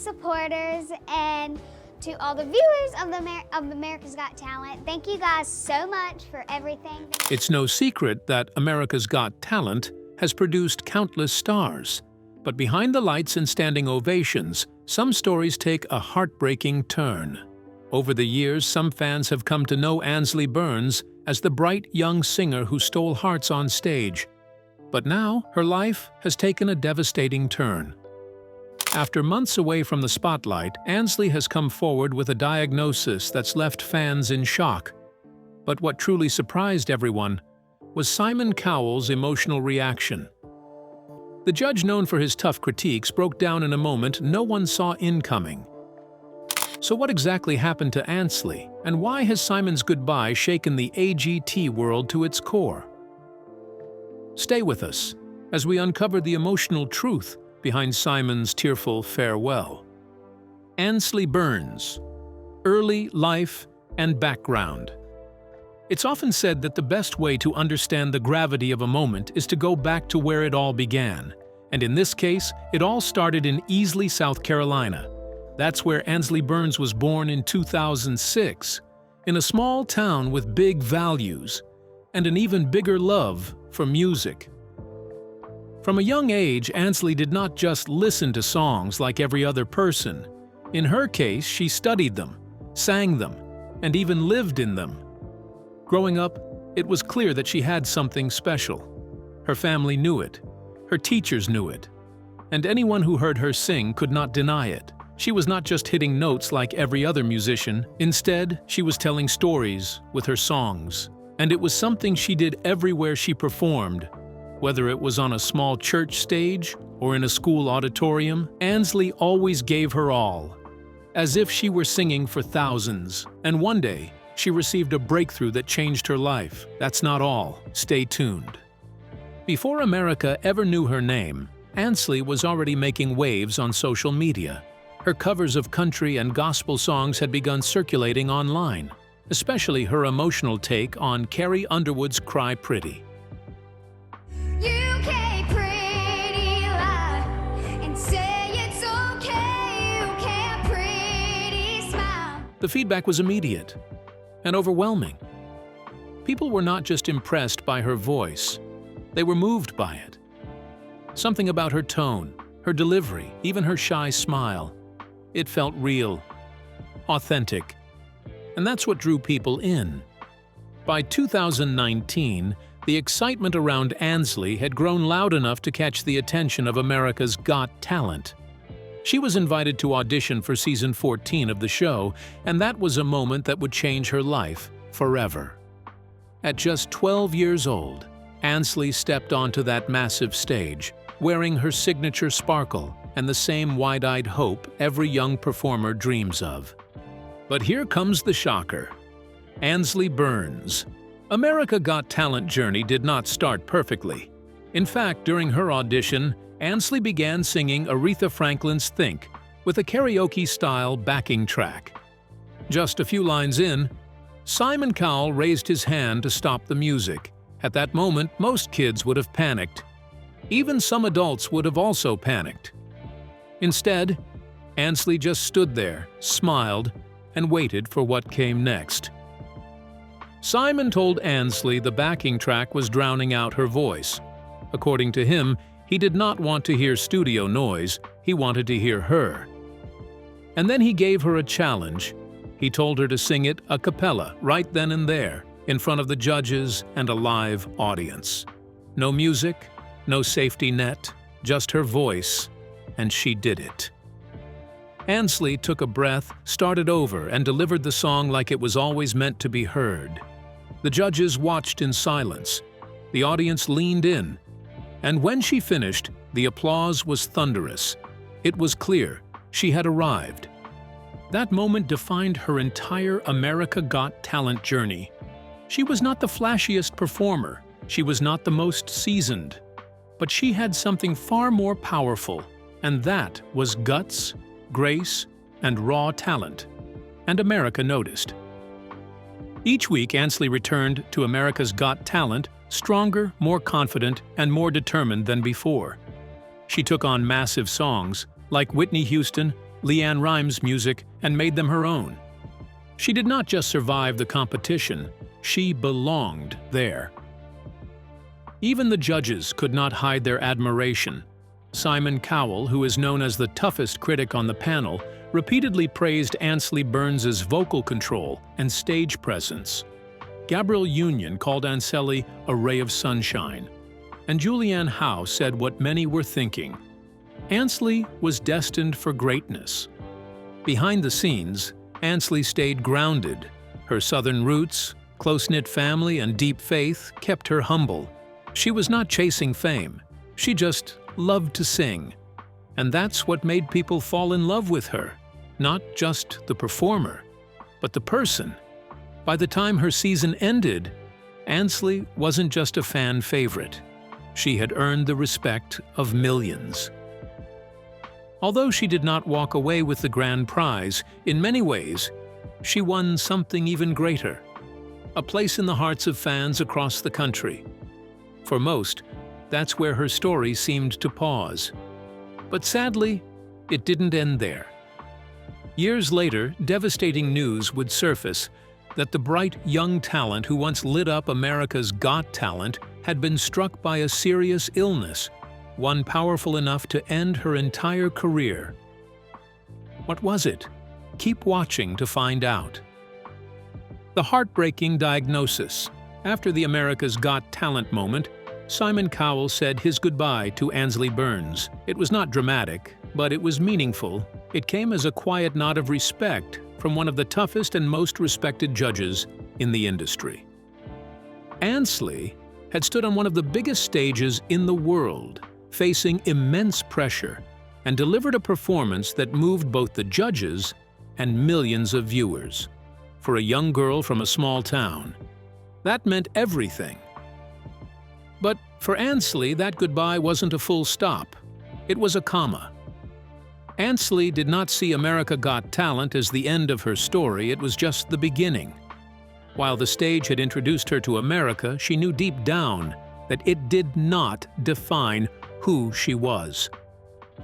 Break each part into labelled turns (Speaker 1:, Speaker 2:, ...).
Speaker 1: supporters and to all the viewers of America's Got Talent. Thank you guys so much for everything.
Speaker 2: It's no secret that America's Got Talent has produced countless stars. But behind the lights and standing ovations, some stories take a heartbreaking turn. Over the years, some fans have come to know Ansley Burns as the bright young singer who stole hearts on stage. But now, her life has taken a devastating turn. After months away from the spotlight, Ansley has come forward with a diagnosis that's left fans in shock. But what truly surprised everyone was Simon Cowell's emotional reaction. The judge, known for his tough critiques, broke down in a moment no one saw incoming. So what exactly happened to Ansley, and why has Simon's goodbye shaken the AGT world to its core? Stay with us as we uncover the emotional truth behind Simon's tearful farewell. Ansley Burns, early life and background. It's often said that the best way to understand the gravity of a moment is to go back to where it all began. And in this case, it all started in Ansley, South Carolina. That's where Ansley Burns was born in 2006, in a small town with big values and an even bigger love for music. From a young age, Ansley did not just listen to songs like every other person. In her case, she studied them, sang them, and even lived in them. Growing up, it was clear that she had something special. Her family knew it, her teachers knew it, and anyone who heard her sing could not deny it. She was not just hitting notes like every other musician. Instead, she was telling stories with her songs. And it was something she did everywhere she performed. Whether it was on a small church stage or in a school auditorium, Ansley always gave her all, as if she were singing for thousands. And one day, she received a breakthrough that changed her life. That's not all. Stay tuned. Before America ever knew her name, Ansley was already making waves on social media. Her covers of country and gospel songs had begun circulating online, especially her emotional take on Carrie Underwood's Cry Pretty.
Speaker 1: UK pretty lie and say it's okay, UK pretty smile.
Speaker 2: The feedback was immediate and overwhelming. People were not just impressed by her voice, they were moved by it. Something about her tone, her delivery, even her shy smile. It felt real, authentic, and that's what drew people in. By 2019, the excitement around Ansley had grown loud enough to catch the attention of America's Got Talent. She was invited to audition for season 14 of the show, and that was a moment that would change her life forever. At just 12 years old, Ansley stepped onto that massive stage, wearing her signature sparkle and the same wide-eyed hope every young performer dreams of. But here comes the shocker. Ansley Burns. America Got Talent journey did not start perfectly. In fact, during her audition, Ansley began singing Aretha Franklin's Think with a karaoke-style backing track. Just a few lines in, Simon Cowell raised his hand to stop the music. At that moment, most kids would have panicked. Even some adults would have also panicked. Instead, Ansley just stood there, smiled, and waited for what came next. Simon told Ansley the backing track was drowning out her voice. According to him, he did not want to hear studio noise, he wanted to hear her. And then he gave her a challenge. He told her to sing it a cappella right then and there, in front of the judges and a live audience. No music, no safety net, just her voice, and she did it. Ansley took a breath, started over, and delivered the song like it was always meant to be heard. The judges watched in silence. The audience leaned in. And when she finished, the applause was thunderous. It was clear she had arrived. That moment defined her entire America Got Talent journey. She was not the flashiest performer. She was not the most seasoned. But she had something far more powerful, and that was guts, grace, and raw talent. And America noticed. Each week, Ansley returned to America's Got Talent stronger, more confident, and more determined than before. She took on massive songs like Whitney Houston, LeAnn Rimes' music and made them her own. She did not just survive the competition, she belonged there. Even the judges could not hide their admiration. Simon Cowell, who is known as the toughest critic on the panel, repeatedly praised Ansley Burns' vocal control and stage presence. Gabrielle Union called Ansley a ray of sunshine, and Julianne Howe said what many were thinking. Ansley was destined for greatness. Behind the scenes, Ansley stayed grounded. Her Southern roots, close-knit family, and deep faith kept her humble. She was not chasing fame. She just loved to sing. And that's what made people fall in love with her. Not just the performer, but the person. By the time her season ended, Ansley wasn't just a fan favorite. She had earned the respect of millions. Although she did not walk away with the grand prize, in many ways, she won something even greater. A place in the hearts of fans across the country. For most, that's where her story seemed to pause. But sadly, it didn't end there. Years later, devastating news would surface that the bright young talent who once lit up America's Got Talent had been struck by a serious illness, one powerful enough to end her entire career. What was it? Keep watching to find out. The heartbreaking diagnosis. After the America's Got Talent moment, Simon Cowell said his goodbye to Ansley Burns. It was not dramatic, but it was meaningful. It came as a quiet nod of respect from one of the toughest and most respected judges in the industry. Ansley had stood on one of the biggest stages in the world, facing immense pressure, and delivered a performance that moved both the judges and millions of viewers. For a young girl from a small town, that meant everything. But for Ansley, that goodbye wasn't a full stop. It was a comma. Ansley did not see America Got Talent as the end of her story, it was just the beginning. While the stage had introduced her to America, she knew deep down that it did not define who she was.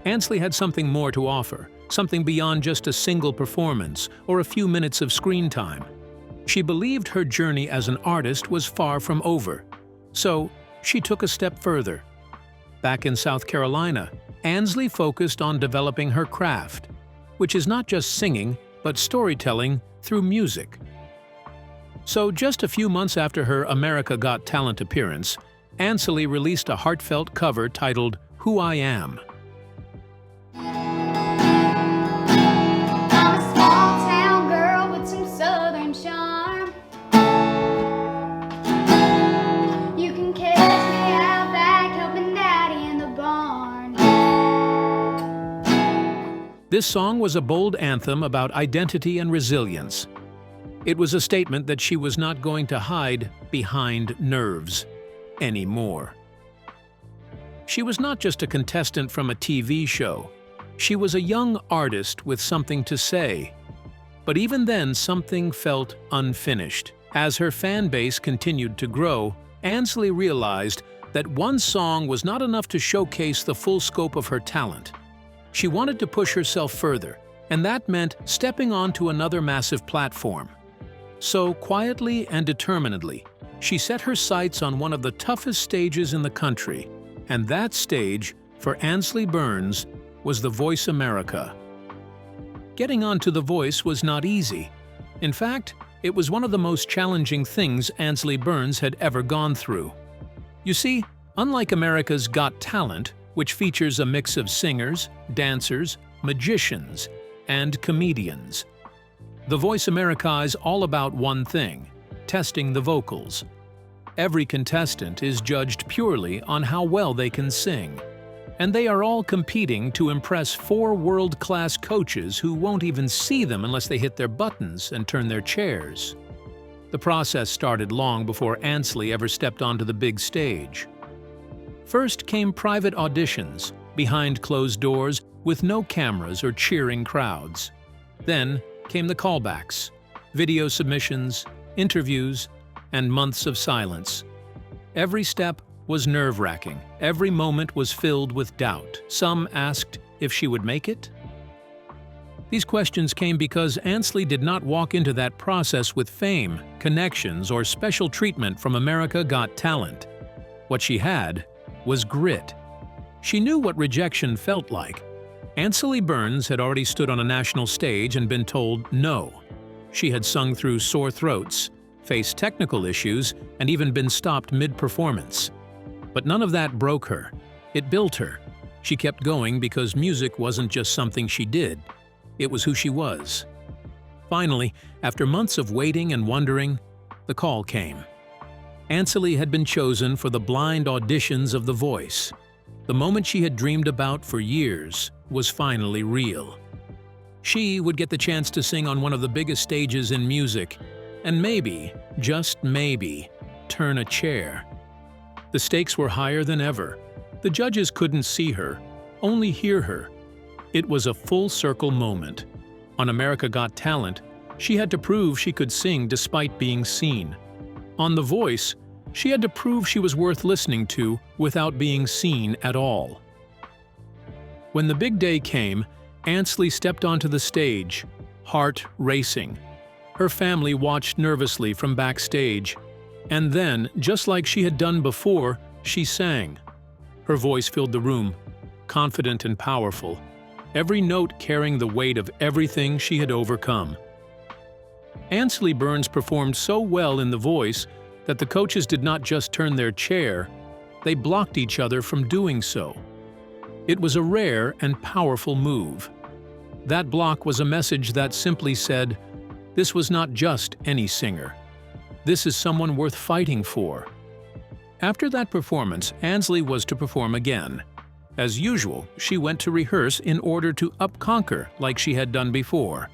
Speaker 2: Ansley had something more to offer, something beyond just a single performance or a few minutes of screen time. She believed her journey as an artist was far from over. So she took a step further. Back in South Carolina, Ansley focused on developing her craft, which is not just singing, but storytelling through music. So just a few months after her America Got Talent appearance, Ansley released a heartfelt cover titled Who I Am.
Speaker 1: I'm a small town girl with some southern charm. You can catch me out back helping Daddy in the barn.
Speaker 2: This song was a bold anthem about identity and resilience. It was a statement that she was not going to hide behind nerves anymore. She was not just a contestant from a TV show. She was a young artist with something to say. But even then, something felt unfinished. As her fan base continued to grow, Ansley realized that one song was not enough to showcase the full scope of her talent. She wanted to push herself further, and that meant stepping onto another massive platform. So, quietly and determinedly, she set her sights on one of the toughest stages in the country, and that stage, for Ansley Burns, was The Voice America. Getting onto The Voice was not easy. In fact, it was one of the most challenging things Ansley Burns had ever gone through. You see, unlike America's Got Talent, which features a mix of singers, dancers, magicians, and comedians, The Voice America is all about one thing: testing the vocals. Every contestant is judged purely on how well they can sing, and they are all competing to impress 4 world-class coaches who won't even see them unless they hit their buttons and turn their chairs. The process started long before Ansley ever stepped onto the big stage. First came private auditions, behind closed doors with no cameras or cheering crowds. Then came the callbacks, video submissions, interviews, and months of silence. Every step was nerve-wracking. Every moment was filled with doubt. Some asked if she would make it. These questions came because Ansley did not walk into that process with fame, connections, or special treatment from America Got Talent. What she had was grit. She knew what rejection felt like. Ansley Burns had already stood on a national stage and been told no. She had sung through sore throats, faced technical issues, and even been stopped mid-performance. But none of that broke her. It built her. She kept going because music wasn't just something she did. It was who she was. Finally, after months of waiting and wondering, the call came. Ansley had been chosen for the blind auditions of The Voice. The moment she had dreamed about for years was finally real. She would get the chance to sing on one of the biggest stages in music, and maybe, just maybe, turn a chair. The stakes were higher than ever. The judges couldn't see her, only hear her. It was a full-circle moment. On America Got Talent, she had to prove she could sing despite being seen. On The Voice, she had to prove she was worth listening to without being seen at all. When the big day came, Ansley stepped onto the stage, heart racing. Her family watched nervously from backstage. And then, just like she had done before, she sang. Her voice filled the room, confident and powerful, every note carrying the weight of everything she had overcome. Ansley Burns performed so well in The Voice that the coaches did not just turn their chair, they blocked each other from doing so. It was a rare and powerful move. That block was a message that simply said, this was not just any singer. This is someone worth fighting for. After that performance, Ansley was to perform again. As usual, she went to rehearse in order to up-conquer like she had done before.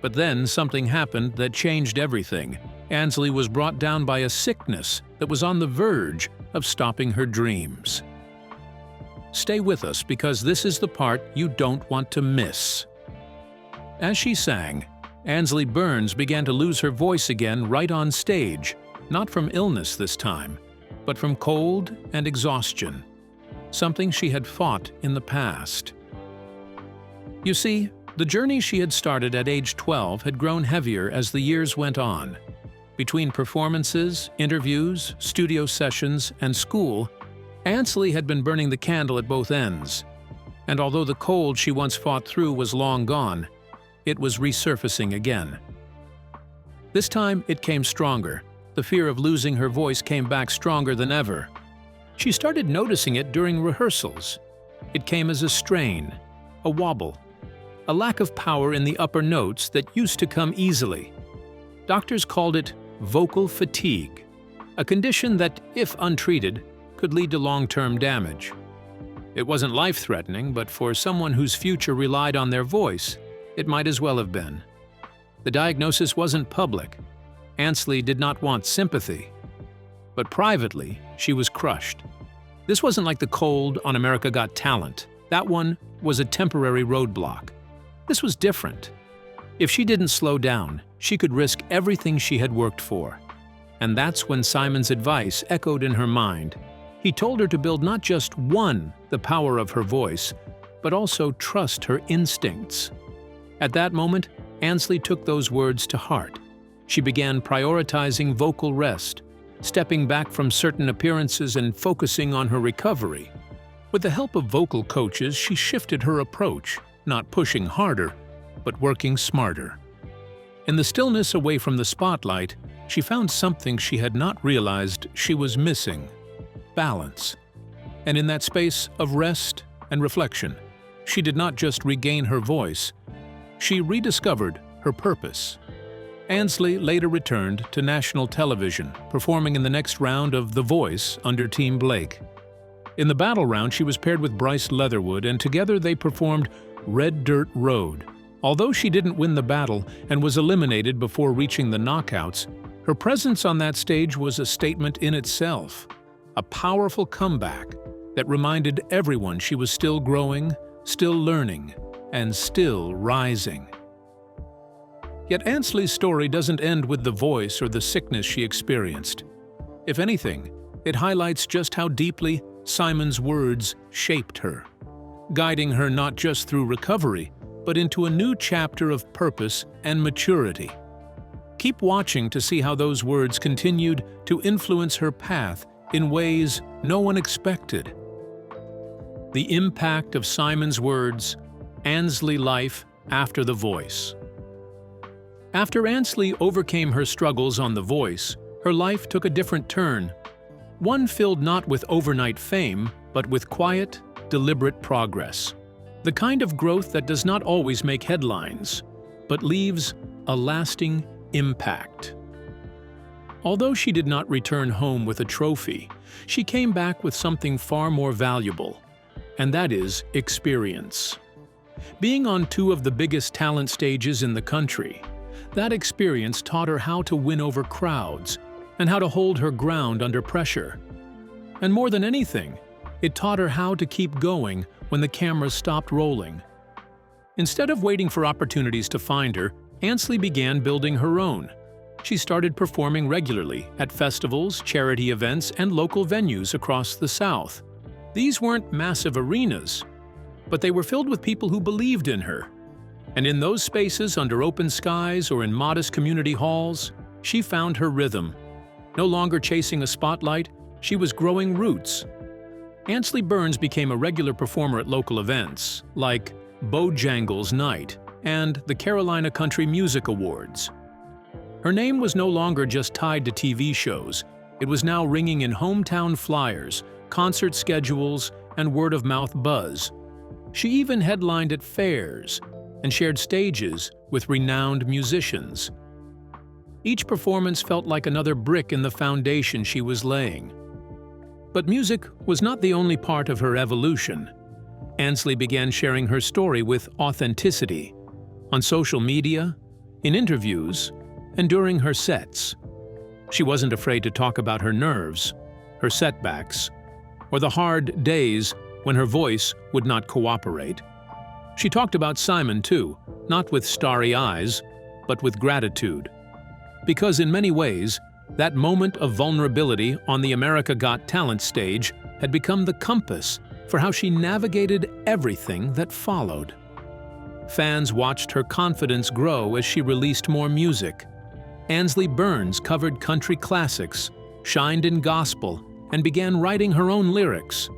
Speaker 2: But then something happened that changed everything. Ansley was brought down by a sickness that was on the verge of stopping her dreams. Stay with us because this is the part you don't want to miss. As she sang, Ansley Burns began to lose her voice again right on stage, not from illness this time, but from cold and exhaustion, something she had fought in the past. You see, the journey she had started at age 12 had grown heavier as the years went on. Between performances, interviews, studio sessions, and school, Ansley had been burning the candle at both ends. And although the cold she once fought through was long gone, it was resurfacing again. This time it came stronger. The fear of losing her voice came back stronger than ever. She started noticing it during rehearsals. It came as a strain, a wobble, a lack of power in the upper notes that used to come easily. Doctors called it vocal fatigue, a condition that, if untreated, could lead to long-term damage. It wasn't life-threatening, but for someone whose future relied on their voice, it might as well have been. The diagnosis wasn't public. Ansley did not want sympathy. But privately, she was crushed. This wasn't like the cold on America Got Talent. That one was a temporary roadblock. This was different. If she didn't slow down, she could risk everything she had worked for. And that's when Simon's advice echoed in her mind. He told her to build not just the power of her voice, but also trust her instincts. At that moment, Ansley took those words to heart. She began prioritizing vocal rest, stepping back from certain appearances and focusing on her recovery. With the help of vocal coaches, she shifted her approach, not pushing harder, but working smarter. In the stillness away from the spotlight, she found something she had not realized she was missing: balance. And in that space of rest and reflection, she did not just regain her voice, she rediscovered her purpose. Ansley later returned to national television, performing in the next round of The Voice under Team Blake. In the battle round, she was paired with Bryce Leatherwood, and together they performed Red Dirt Road. Although she didn't win the battle and was eliminated before reaching the knockouts, her presence on that stage was a statement in itself, a powerful comeback that reminded everyone she was still growing, still learning, and still rising. Yet Ansley's story doesn't end with the voice or the sickness she experienced. If anything, it highlights just how deeply Simon's words shaped her, guiding her not just through recovery, but into a new chapter of purpose and maturity. Keep watching to see how those words continued to influence her path in ways no one expected. The impact of Simon's words, Ansley life after The Voice. After Ansley overcame her struggles on The Voice, her life took a different turn. One filled not with overnight fame, but with quiet, deliberate progress. The kind of growth that does not always make headlines, but leaves a lasting impact. Although she did not return home with a trophy, she came back with something far more valuable, and that is experience. Being on two of the biggest talent stages in the country, that experience taught her how to win over crowds and how to hold her ground under pressure. And more than anything, it taught her how to keep going when the cameras stopped rolling. Instead of waiting for opportunities to find her, Ansley began building her own. She started performing regularly at festivals, charity events, and local venues across the South. These weren't massive arenas, but they were filled with people who believed in her. And in those spaces under open skies or in modest community halls, she found her rhythm. No longer chasing a spotlight, she was growing roots. Ansley Burns became a regular performer at local events, like Bojangles Night and the Carolina Country Music Awards. Her name was no longer just tied to TV shows, it was now ringing in hometown flyers, concert schedules, and word-of-mouth buzz. She even headlined at fairs and shared stages with renowned musicians. Each performance felt like another brick in the foundation she was laying. But music was not the only part of her evolution. Ansley began sharing her story with authenticity, on social media, in interviews, and during her sets. She wasn't afraid to talk about her nerves, her setbacks, or the hard days when her voice would not cooperate. She talked about Simon too, not with starry eyes, but with gratitude. Because in many ways, that moment of vulnerability on the America Got Talent stage had become the compass for how she navigated everything that followed. Fans watched her confidence grow as she released more music. Ansley Burns covered country classics, shined in gospel, and began writing her own lyrics.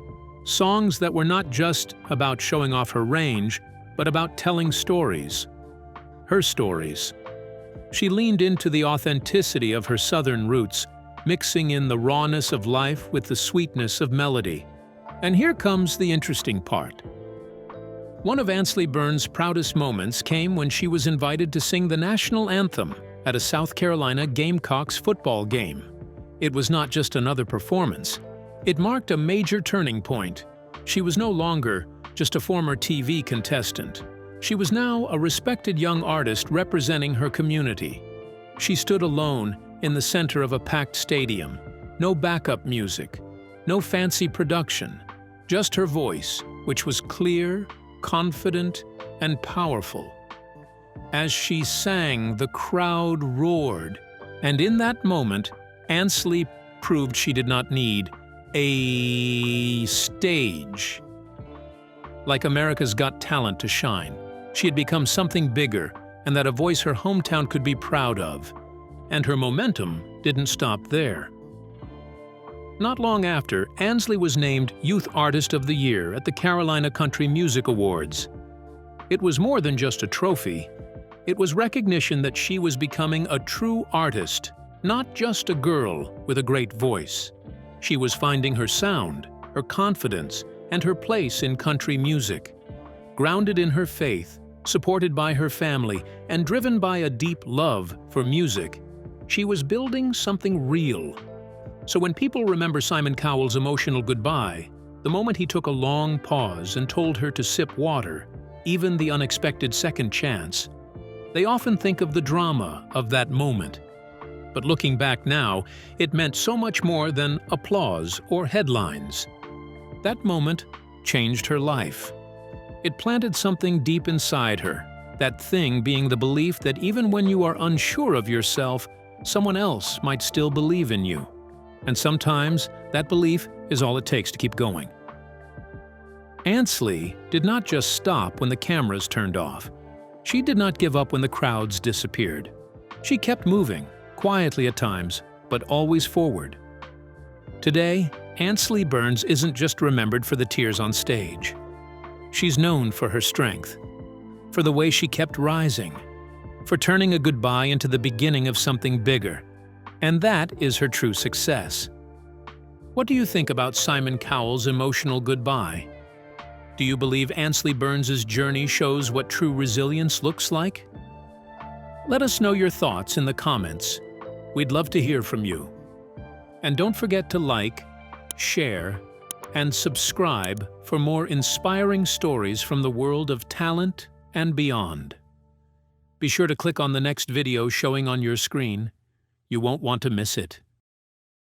Speaker 2: Songs that were not just about showing off her range, but about telling stories. Her stories. She leaned into the authenticity of her Southern roots, mixing in the rawness of life with the sweetness of melody. And here comes the interesting part. One of Ansley Burns' proudest moments came when she was invited to sing the national anthem at a South Carolina Gamecocks football game. It was not just another performance. It marked a major turning point. She was no longer just a former TV contestant. She was now a respected young artist representing her community. She stood alone in the center of a packed stadium. No backup music, no fancy production, just her voice, which was clear, confident, and powerful. As she sang, the crowd roared, and in that moment, Ansley proved she did not need a stage. Like America's Got Talent to shine, she had become something bigger, and that a voice her hometown could be proud of. And her momentum didn't stop there. Not long after, Ansley was named Youth Artist of the Year at the Carolina Country Music Awards. It was more than just a trophy. It was recognition that she was becoming a true artist, not just a girl with a great voice. She was finding her sound, her confidence, and her place in country music. Grounded in her faith, supported by her family, and driven by a deep love for music, she was building something real. So when people remember Simon Cowell's emotional goodbye, the moment he took a long pause and told her to sip water, even the unexpected second chance, they often think of the drama of that moment. But looking back now, it meant so much more than applause or headlines. That moment changed her life. It planted something deep inside her, that thing being the belief that even when you are unsure of yourself, someone else might still believe in you. And sometimes that belief is all it takes to keep going. Ansley did not just stop when the cameras turned off. She did not give up when the crowds disappeared. She kept moving, quietly at times, but always forward. Today, Ansley Burns isn't just remembered for the tears on stage. She's known for her strength, for the way she kept rising, for turning a goodbye into the beginning of something bigger. And that is her true success. What do you think about Simon Cowell's emotional goodbye? Do you believe Ansley Burns' journey shows what true resilience looks like? Let us know your thoughts in the comments. We'd love to hear from you. And don't forget to like, share, and subscribe for more inspiring stories from the world of talent and beyond. Be sure to click on the next video showing on your screen. You won't want to miss it.